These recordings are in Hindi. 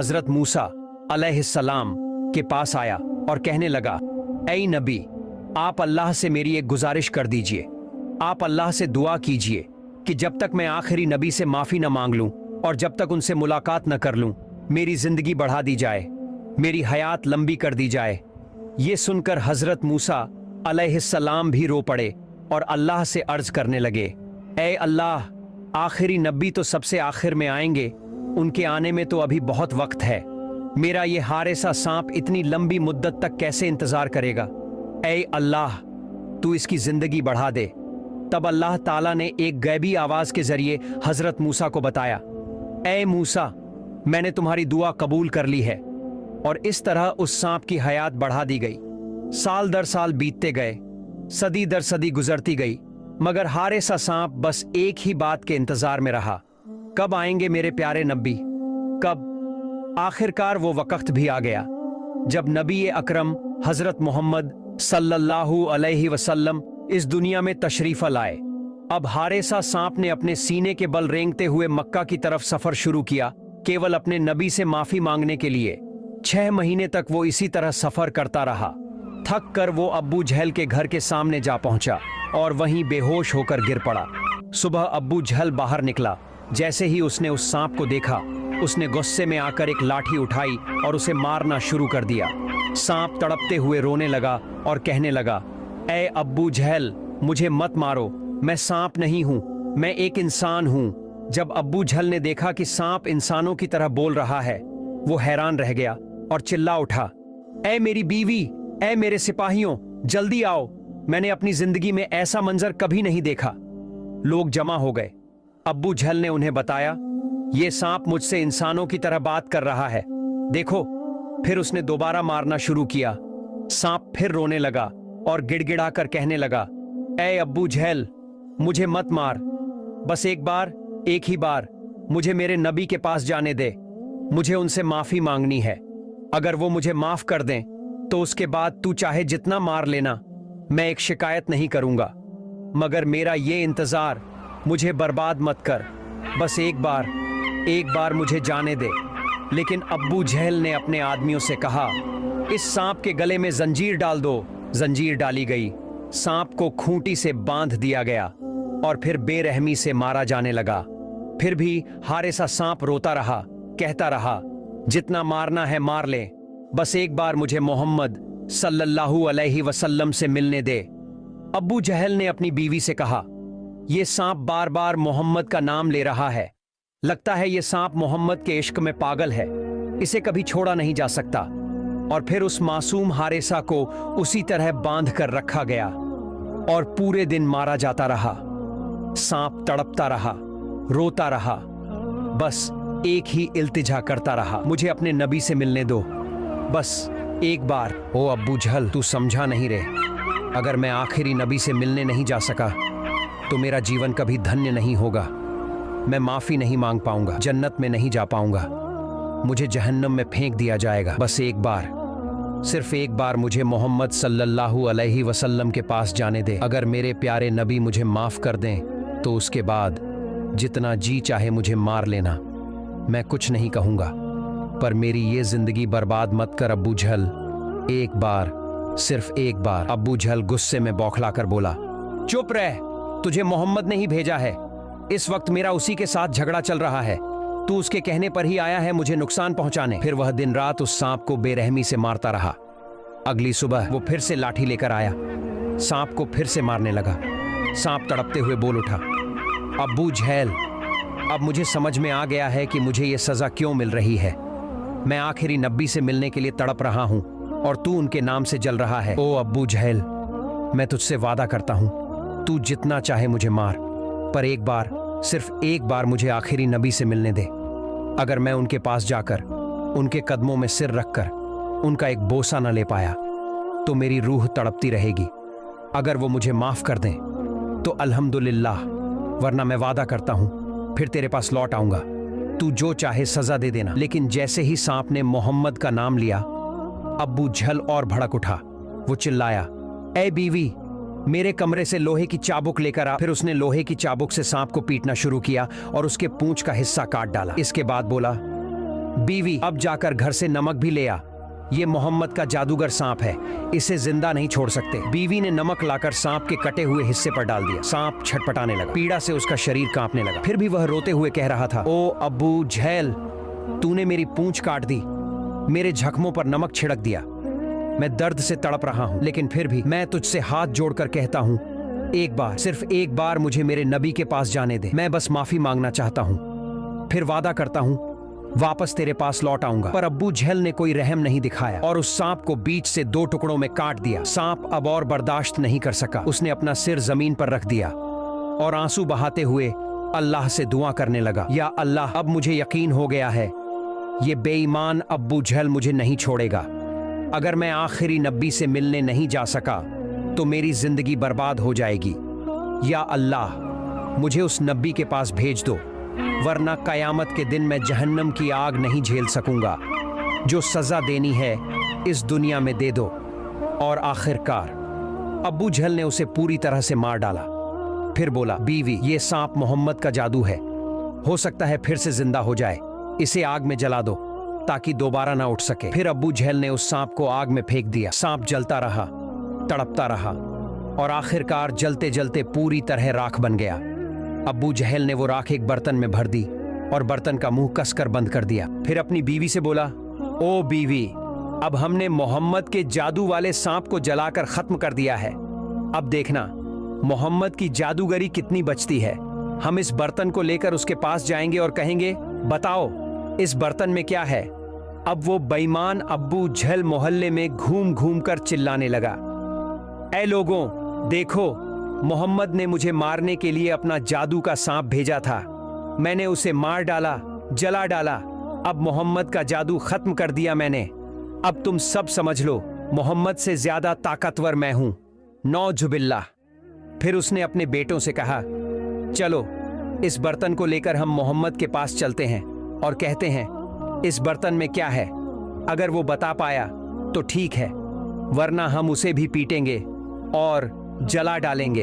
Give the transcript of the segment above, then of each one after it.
हजरत मूसा अलैहिस्सलाम के पास आया और कहने लगा, ऐ नबी, आप अल्लाह से मेरी एक गुजारिश कर दीजिए। आप अल्लाह से दुआ कीजिए कि जब तक मैं आखिरी नबी से माफ़ी न मांग लूं और जब तक उनसे मुलाकात न कर लूं, मेरी ज़िंदगी बढ़ा दी जाए, मेरी हयात लंबी कर दी जाए। ये सुनकर हज़रत मूसा अलैहिस्सलाम भी रो पड़े और अल्लाह से अर्ज़ करने लगे, ऐ अल्लाह, आखिरी नबी तो सबसे आखिर में आएंगे, उनके आने में तो अभी बहुत वक्त है। मेरा ये हारेसा सांप इतनी लंबी मुद्दत तक कैसे इंतज़ार करेगा? ऐ अल्लाह, तू इसकी ज़िंदगी बढ़ा दे। तब अल्लाह ताला ने एक गैबी आवाज़ के ज़रिए हज़रत मूसा को बताया, ऐ मूसा, मैंने तुम्हारी दुआ कबूल कर ली है। और इस तरह उस सांप की हयात बढ़ा दी गई। साल दर साल बीतते गए, सदी दर सदी गुजरती गई, मगर हारेसा सांप बस एक ही बात के इंतजार में रहा, कब आएंगे मेरे प्यारे नबी, कब? आखिरकार वो वक्त भी आ गया जब नबी अकरम हजरत मोहम्मद सल्लल्लाहु अलैहि वसल्लम इस दुनिया में तशरीफ लाए। अब हारेसा सांप ने अपने सीने के बल रेंगते हुए मक्का की तरफ सफर शुरू किया, केवल अपने नबी से माफी मांगने के लिए। 6 महीने तक वो इसी तरह सफर करता रहा। थक कर वो अब्बू जहल के घर के सामने जा पहुंचा और वहीं बेहोश होकर गिर पड़ा। सुबह अब्बू जहल बाहर निकला। जैसे ही उसने उस सांप को देखा, उसने गुस्से में आकर एक लाठी उठाई और उसे मारना शुरू कर दिया। सांप तड़पते हुए रोने लगा और कहने लगा, ऐ अब्बू जहल, मुझे मत मारो, मैं सांप नहीं हूं, मैं एक इंसान हूं। जब अब्बू जहल ने देखा कि सांप इंसानों की तरह बोल रहा है, वो हैरान रह गया और चिल्ला उठा, ऐ मेरी बीवी, ऐ मेरे सिपाहियों, जल्दी आओ, मैंने अपनी जिंदगी में ऐसा मंजर कभी नहीं देखा। लोग जमा हो गए। अब्बू जहल ने उन्हें बताया, ये सांप मुझसे इंसानों की तरह बात कर रहा है, देखो। फिर उसने दोबारा मारना शुरू किया। सांप फिर रोने लगा और गिड़गिड़ाकर कहने लगा, ऐ अब्बू जहल, मुझे मत मार, बस एक बार, एक ही बार मुझे मेरे नबी के पास जाने दे, मुझे उनसे माफी मांगनी है। अगर वो मुझे माफ कर दें तो उसके बाद तू चाहे जितना मार लेना, मैं एक शिकायत नहीं करूंगा, मगर मेरा ये इंतजार मुझे बर्बाद मत कर, बस एक बार मुझे जाने दे। लेकिन अब्बू जहल ने अपने आदमियों से कहा, इस सांप के गले में जंजीर डाल दो। जंजीर डाली गई, सांप को खूंटी से बांध दिया गया और फिर बेरहमी से मारा जाने लगा। फिर भी हारेसा सांप रोता रहा, कहता रहा, जितना मारना है मार ले, बस एक बार मुझे मोहम्मद सल्लल्लाहु अलैहि वसल्लम से मिलने दे। अब्बू जहल ने अपनी बीवी से कहा, यह सांप बार बार मोहम्मद का नाम ले रहा है, लगता है यह सांप मोहम्मद के इश्क में पागल है, इसे कभी छोड़ा नहीं जा सकता। और फिर उस मासूम हारेसा को उसी तरह बांध कर रखा गया और पूरे दिन मारा जाता रहा। सांप तड़पता रहा, रोता रहा, बस एक ही इल्तिजा करता रहा, मुझे अपने नबी से मिलने दो, बस एक बार। ओ अब्बू जहल, तू समझा नहीं रे, अगर मैं आखिरी नबी से मिलने नहीं जा सका तो मेरा जीवन कभी धन्य नहीं होगा, मैं माफी नहीं मांग पाऊंगा, जन्नत में नहीं जा पाऊंगा, मुझे जहन्नम में फेंक दिया जाएगा। बस एक बार, सिर्फ एक बार मुझे मोहम्मद सल्लल्लाहु अलैहि वसल्लम के पास जाने दे। अगर मेरे प्यारे नबी मुझे माफ कर दें तो उसके बाद जितना जी चाहे मुझे मार लेना, मैं कुछ नहीं कहूंगा, पर मेरी ये जिंदगी बर्बाद मत कर अब्बू जहल, एक बार, सिर्फ एक बार। अब्बू जहल गुस्से में बौखलाकर बोला, चुप रह, तुझे मोहम्मद ने ही भेजा है, इस वक्त मेरा उसी के साथ झगड़ा चल रहा है, तू उसके कहने पर ही आया है मुझे नुकसान पहुंचाने। फिर वह दिन रात उस सांप को बेरहमी से मारता रहा। अगली सुबह वो फिर से लाठी लेकर आया, सांप को फिर से मारने लगा। सांप तड़पते हुए बोल उठा, अब्बू जहल, अब मुझे समझ में आ गया है कि मुझे ये सजा क्यों मिल रही है। मैं आखिरी नबी से मिलने के लिए तड़प रहा हूं और तू उनके नाम से जल रहा है। ओ अब्बू जहल, मैं तुझसे वादा करता हूं, तू जितना चाहे मुझे मार, पर एक बार, सिर्फ एक बार मुझे आखिरी नबी से मिलने दे। अगर मैं उनके पास जाकर उनके कदमों में सिर रखकर उनका एक बोसा न ले पाया तो मेरी रूह तड़पती रहेगी। अगर वो मुझे माफ कर दें तो अल्हम्दुलिल्लाह, वरना मैं वादा करता हूं फिर तेरे पास लौट आऊंगा, तू जो चाहे सजा दे देना। लेकिन जैसे ही सांप ने मोहम्मद का नाम लिया, अब्बू जहल और भड़क उठा। वो चिल्लाया, ऐ बीवी, मेरे कमरे से लोहे की चाबुक लेकर आ। फिर उसने लोहे की चाबुक से सांप को पीटना शुरू किया और उसके पूंछ का हिस्सा काट डाला। इसके बाद बोला, बीवी, अब जाकर घर से नमक भी ले आ, ये मोहम्मद का जादूगर सांप है, इसे जिंदा नहीं छोड़ सकते। बीवी ने नमक लाकर सांप के कटे हुए हिस्से पर डाल दिया। सांप छटपटाने लगा, पीड़ा से उसका शरीर कांपने लगा। फिर भी वह रोते हुए कह रहा था, ओ अब्बू झेल, तूने मेरी पूंछ काट दी, मेरे जख्मों पर नमक छिड़क दिया, मैं दर्द से तड़प रहा हूं, लेकिन फिर भी मैं तुझसे हाथ जोड़कर कहता हूं, एक बार, सिर्फ एक बार मुझे मेरे नबी के पास जाने दे। मैं बस माफी मांगना चाहता हूं, फिर वादा करता हूं वापस तेरे पास लौट आऊंगा। पर अब्बू झेल ने कोई रहम नहीं दिखाया और उस सांप को बीच से 2 टुकड़ों में काट दिया। सांप अब और बर्दाश्त नहीं कर सका, उसने अपना सिर जमीन पर रख दिया और आंसू बहाते हुए अल्लाह से दुआ करने लगा, या अल्लाह, अब मुझे यकीन हो गया है ये बेईमान अब्बू झेल मुझे नहीं छोड़ेगा। अगर मैं आखिरी नबी से मिलने नहीं जा सका तो मेरी जिंदगी बर्बाद हो जाएगी। या अल्लाह, मुझे उस नबी के पास भेज दो, वरना कयामत के दिन मैं जहन्नम की आग नहीं झेल सकूंगा। जो सजा देनी है इस दुनिया में दे दो। और आखिरकार अब्बू झेल ने उसे पूरी तरह से मार डाला। फिर बोला, बीवी, ये सांप मोहम्मद का जादू है, हो सकता है फिर से जिंदा हो जाए, इसे आग में जला दो ताकि दोबारा ना उठ सके। फिर अब्बू झेल ने उस सांप को आग में फेंक दिया। सांप जलता रहा, तड़पता रहा और आखिरकार जलते जलते पूरी तरह राख बन गया। अब्बू झेल ने वो राख एक बर्तन में भर दी और बर्तन का मुंह कसकर बंद कर दिया। फिर अपनी बीवी से बोला, ओ बीवी, अब हमने मोहम्मद के जादू वाले सांप को जलाकर खत्म कर दिया है। अब देखना मोहम्मद की जादूगरी कितनी बचती है। हम इस बर्तन को लेकर उसके पास जाएंगे और कहेंगे, बताओ इस बर्तन में क्या है। अब वो बेईमान अब्बू झेल मोहल्ले में घूम घूम कर चिल्लाने लगा, ऐ लोगों, देखो, मोहम्मद ने मुझे मारने के लिए अपना जादू का सांप भेजा था, मैंने उसे मार डाला, जला डाला, अब मोहम्मद का जादू खत्म कर दिया मैंने। अब तुम सब समझ लो, मोहम्मद से ज्यादा ताकतवर मैं हूं, नौजुबिल्लाह। फिर उसने अपने बेटों से कहा, चलो इस बर्तन को लेकर हम मोहम्मद के पास चलते हैं और कहते हैं इस बर्तन में क्या है। अगर वो बता पाया तो ठीक है, वरना हम उसे भी पीटेंगे और जला डालेंगे।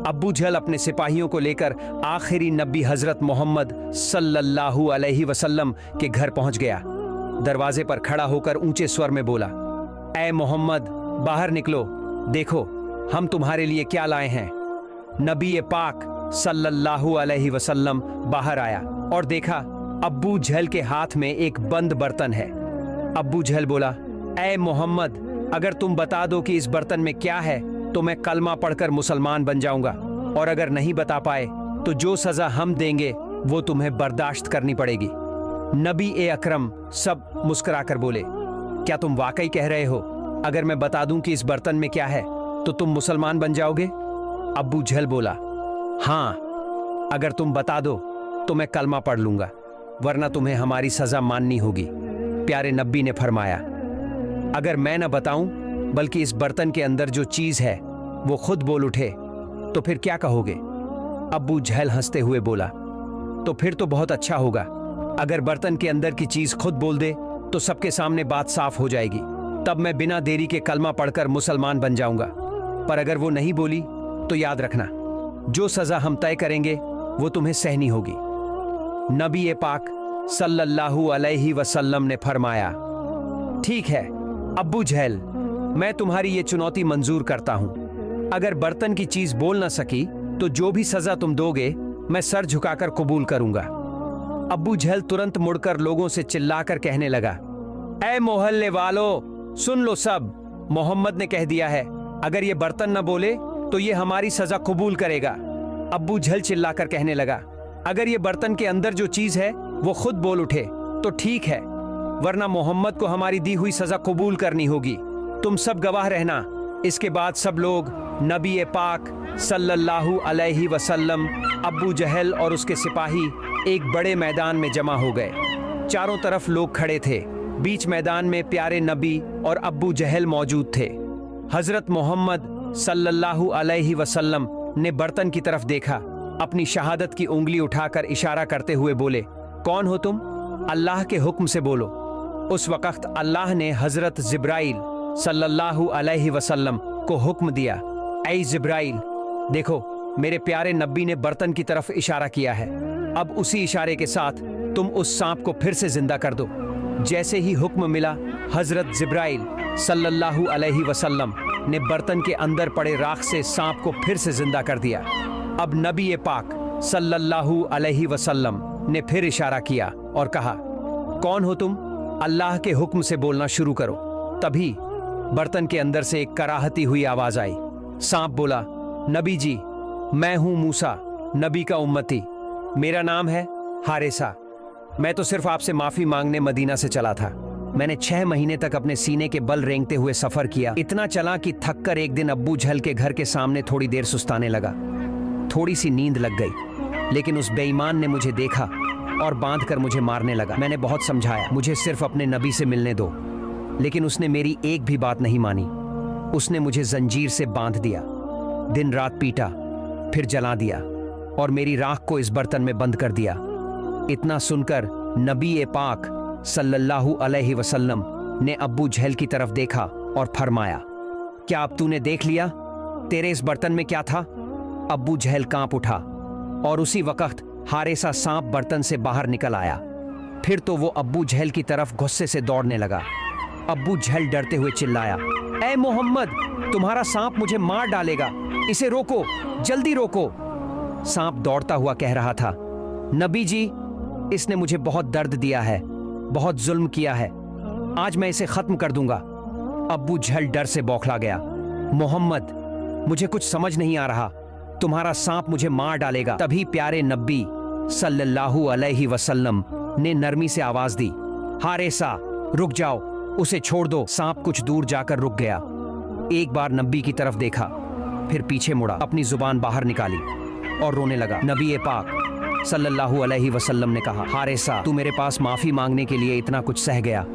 अब्बू झेल अपने सिपाहियों को लेकर आखिरी नबी हजरत मोहम्मद सल्लल्लाहु अलैहि वसल्लम के घर पहुंच गया। दरवाजे पर खड़ा होकर ऊंचे स्वर में बोला, ऐ मोहम्मद, बाहर निकलो, देखो हम तुम्हारे लिए क्या लाए हैं। नबी पाक सल्लल्लाहु अलैहि वसल्लम बाहर आया और देखा अब्बू झेल के हाथ में एक बंद बर्तन है। अब्बू झेल बोला, ऐ मोहम्मद, अगर तुम बता दो कि इस बर्तन में क्या है तो मैं कलमा पढ़कर मुसलमान बन जाऊंगा, और अगर नहीं बता पाए तो जो सजा हम देंगे वो तुम्हें बर्दाश्त करनी पड़ेगी। नबी ए अकरम सब मुस्कुराकर बोले, क्या तुम वाकई कह रहे हो? अगर मैं बता दूं कि इस बर्तन में क्या है तो तुम मुसलमान बन जाओगे? अब्बू झेल बोला, हाँ, अगर तुम बता दो तो मैं कलमा पढ़ लूंगा, वरना तुम्हें हमारी सजा माननी होगी। प्यारे नबी ने फरमाया, अगर मैं न बताऊं बल्कि इस बर्तन के अंदर जो चीज है वो खुद बोल उठे तो फिर क्या कहोगे? अब्बू झेल हंसते हुए बोला, तो फिर तो बहुत अच्छा होगा। अगर बर्तन के अंदर की चीज खुद बोल दे तो सबके सामने बात साफ हो जाएगी, तब मैं बिना देरी के कलमा पढ़कर मुसलमान बन जाऊंगा। पर अगर वो नहीं बोली तो याद रखना, जो सजा हम तय करेंगे वो तुम्हें सहनी होगी। नबी पाक सल्लल्लाहु अलैहि वसल्लम ने फरमाया, ठीक है अब्बू झेल, मैं तुम्हारी ये चुनौती मंजूर करता हूं। अगर बर्तन की चीज बोल ना सकी तो जो भी सजा तुम दोगे मैं सर झुकाकर कबूल करूंगा। अब्बू झेल तुरंत मुड़कर लोगों से चिल्लाकर कहने लगा, ऐ मोहल्ले वालों, सुन लो सब, मोहम्मद ने कह दिया है अगर ये बर्तन न बोले तो ये हमारी सजा कबूल करेगा। अब्बू झेल चिल्लाकर कहने लगा, अगर ये बर्तन के अंदर जो चीज है वो खुद बोल उठे तो ठीक है, वरना मोहम्मद को हमारी दी हुई सजा कबूल करनी होगी। तुम सब गवाह रहना। इसके बाद सब लोग नबी पाक सल्लल्लाहु अलैहि वसल्लम, अब्बू जहल और उसके सिपाही एक बड़े मैदान में जमा हो गए। चारों तरफ लोग खड़े थे। बीच मैदान में प्यारे नबी और अब्बू जहल मौजूद थे। हजरत मोहम्मद सल्लल्लाहु अलैहि वसल्लम ने बर्तन की तरफ देखा, अपनी शहादत की उंगली उठाकर इशारा करते हुए बोले, कौन हो तुम? अल्लाह के हुक्म से बोलो। उस वक्त अल्लाह ने हजरत जिब्राइल सल्लल्लाहु अलैहि वसल्लम को हुक्म दिया, ऐ जिब्राइल, देखो मेरे प्यारे नबी ने बर्तन की तरफ इशारा किया है। अब उसी इशारे के साथ तुम उस सांप को फिर से जिंदा कर दो। जैसे ही हुक्म मिला, हजरत जिब्राइल सल्लल्लाहु अलैहि वसल्लम ने बर्तन के अंदर पड़े राख से सांप को फिर से जिंदा कर दिया। अब नबी पाक सल्लल्लाहु अलैहि वसल्लम ने फिर इशारा किया और कहा, कौन हो तुम? अल्लाह के हुक्म से बोलना शुरू करो। तभी बर्तन के अंदर से एक कराहती हुई आवाज आई। सांप बोला, नबी जी, मैं हूं मूसा, नबी का उम्मती। मेरा नाम है हारिसा। मैं तो सिर्फ आपसे माफी मांगने मदीना से चला था। मैंने 6 महीने तक अपने सीने के बल रेंगते हुए सफर किया। इतना चला कि थककर एक दिन अब्बू झल के घर के सामने थोड़ी देर सुस्ताने लगा। थोड़ी सी नींद लग गई, लेकिन उस बेईमान ने मुझे देखा और बांधकर मुझे मारने लगा। मैंने बहुत समझाया, मुझे सिर्फ अपने नबी से मिलने दो, लेकिन उसने मेरी एक भी बात नहीं मानी। उसने मुझे जंजीर से बांध दिया, दिन रात पीटा, फिर जला दिया और मेरी राख को इस बर्तन में बंद कर दिया। इतना सुनकर नबी पाक सल्लल्लाहु अलैहि वसल्लम ने अब्बू झेल की तरफ देखा और फरमाया, क्या अब तूने देख लिया तेरे इस बर्तन में क्या था? अब्बू झेल कांप उठा और उसी वक्त हारिसा सांप बर्तन से बाहर निकल आया। फिर तो वो अब्बू झेल की तरफ गुस्से से दौड़ने लगा। अब्बू झेल डरते हुए चिल्लाया, ऐ मोहम्मद, तुम्हारा सांप मुझे मार डालेगा, इसे रोको, जल्दी रोको। सांप दौड़ता हुआ कह रहा था, नबी जी, इसने मुझे बहुत दर्द दिया है, बहुत जुल्म किया है, आज मैं इसे खत्म कर दूंगा। अब्बू झेल डर से बौखला गया। मोहम्मद, मुझे कुछ समझ नहीं आ रहा, तुम्हारा सांप मुझे मार डालेगा। तभी प्यारे नबी सल्लल्लाहु अलैहि वसल्लम ने नरमी से आवाज दी, हारिसा, रुक जाओ, उसे छोड़ दो। सांप कुछ दूर जाकर रुक गया। एक बार नबी की तरफ देखा, फिर पीछे मुड़ा, अपनी जुबान बाहर निकाली और रोने लगा। नबी पाक सल्लल्लाहु अलैहि वसल्लम ने कहा, हारिसा, तू मेरे पास माफी मांगने के लिए इतना कुछ सह गया,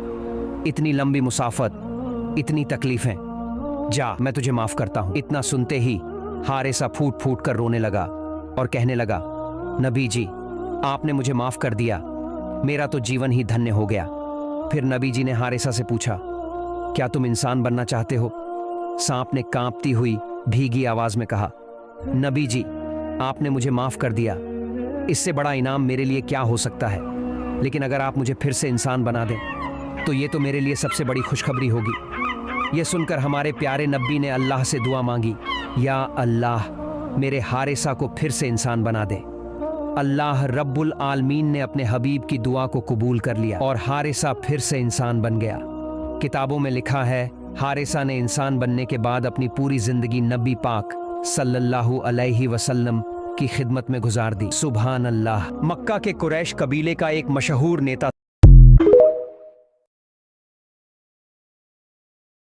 इतनी लंबी मुसाफत, इतनी तकलीफें, जा, मैं तुझे माफ करता हूं। इतना सुनते ही हारिसा फूट फूट कर रोने लगा और कहने लगा, नबी जी, आपने मुझे माफ कर दिया, मेरा तो जीवन ही धन्य हो गया। फिर नबी जी ने हारिसा से पूछा, क्या तुम इंसान बनना चाहते हो? सांप ने कांपती हुई भीगी आवाज में कहा, नबी जी, आपने मुझे माफ कर दिया, इससे बड़ा इनाम मेरे लिए क्या हो सकता है। लेकिन अगर आप मुझे फिर से इंसान बना दें तो ये तो मेरे लिए सबसे बड़ी खुशखबरी होगी। यह सुनकर हमारे प्यारे नबी ने अल्लाह से दुआ मांगी, या अल्लाह, मेरे हारिसा को फिर से इंसान बना दे। अल्लाह रब्बुल आलमीन ने अपने हबीब की दुआ को कबूल कर लिया और हारिसा फिर से इंसान बन गया। किताबों में लिखा है, हारिसा ने इंसान बनने के बाद अपनी पूरी जिंदगी नबी पाक सल्लल्लाहु अलैहि वसल्लम की खिदमत में गुजार दी। सुभान अल्लाह। मक्का के कुरैश कबीले का एक मशहूर नेता